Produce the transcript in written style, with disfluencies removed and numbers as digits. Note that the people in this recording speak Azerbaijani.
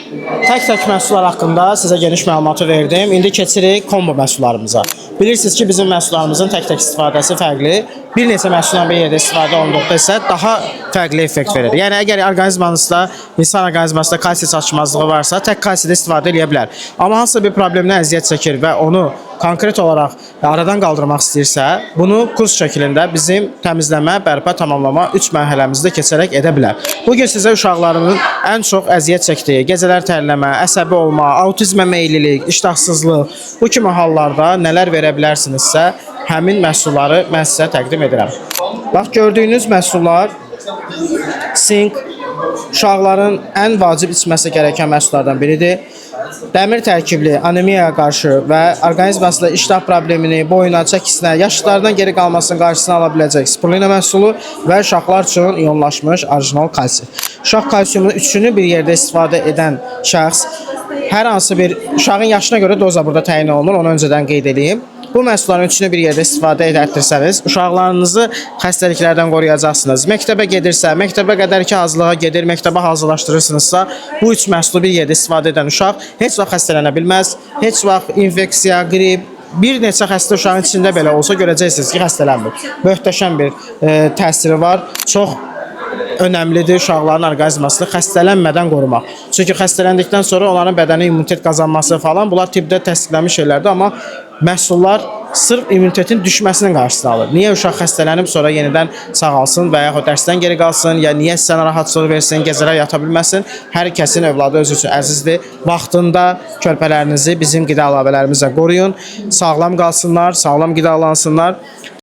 Tək məhsullar haqqında sizə geniş məlumatı verdim. İndi keçirik kombo məhsullarımıza. Bilirsiniz ki, bizim məhsullarımızın tək istifadəsi fərqli. Bir neçə məhsuldan bir yerdə istifadə olunduqda isə daha fərqli effekt verir. Yəni əgər orqanizmanızda, insan orqanizmasında kalsium çatışmazlığı varsa, tək kalsiyada istifadə edə bilər. Amma hansısa bir problemdən əziyyət çəkir və onu konkret olaraq aradan qaldırmaq istəyirsə, bunu kurs şəklində bizim təmizləmə, bərpa, tamamlama 3 mərhələmizdə keçərək edə bilər. Bugün sizə uşaqlarımın ən çox əziyyət çəkdiyi, gecələr tərləmə, əsəbi olma, autizmə meyillilik, iştahsızlıq, bu kimi hallarda nələr verə bilərsinizsə, həmin məhsulları mən sizə təqdim edirəm. Bax, gördüyünüz məhsullar sink, uşaqların ən vacib içməsi gərəkən məhsullardan biridir. Dəmir tərkibli anemiyaya qarşı və orqanizmasında iştah problemini, boyuna, çəkisinə, yaşlılardan geri qalmasının qarşısını ala biləcək spirulina məhsulu və uşaqlar üçün iyonlaşmış orijinal kalsium. Uşaq kalsiumunun üçünü bir yerdə istifadə edən şəxs hər hansı bir uşağın yaşına görə doza burada təyin olunur, onu öncədən qeyd edeyim. Bu məhsulların üçünü bir yerdə istifadə etdirsəniz, uşaqlarınızı xəstəliklərdən qoruyacaqsınız. Məktəbə gedirsə, məktəbə qədərki hazırlığa gedir, məktəbə hazırlaşdırırsınızsa, bu üç məhsulu bir yerdə istifadə edən uşaq heç vaxt xəstələnə bilməz, heç vaxt infeksiya, qrip, bir neçə xəstə uşağın içində belə olsa görəcəksiniz ki, xəstələnmir. Möhtəşəm bir təsiri var, çox önəmlidir uşaqların orqanizmasını xəstələnmədən qorumaq. Çünki xəstələndikdən sonra onların bədəni immunitet qazanması falan, bunlar tibbdə təsdiqlənmiş şeylərdir, amma məhsullar sırf immunitetin düşməsinin qarşısını alır. Niyə uşaq xəstələnib sonra yenidən sağalsın və yaxud dərsdən geri qalsın, ya niyə sizə narahatçılıq versin, gecələr yata bilməsin? Hər kəsin övladı özü üçün əzizdir. Vaxtında körpələrinizi bizim qida əlavələrimizlə qoruyun. Sağlam qalsınlar, sağlam qidalansınlar.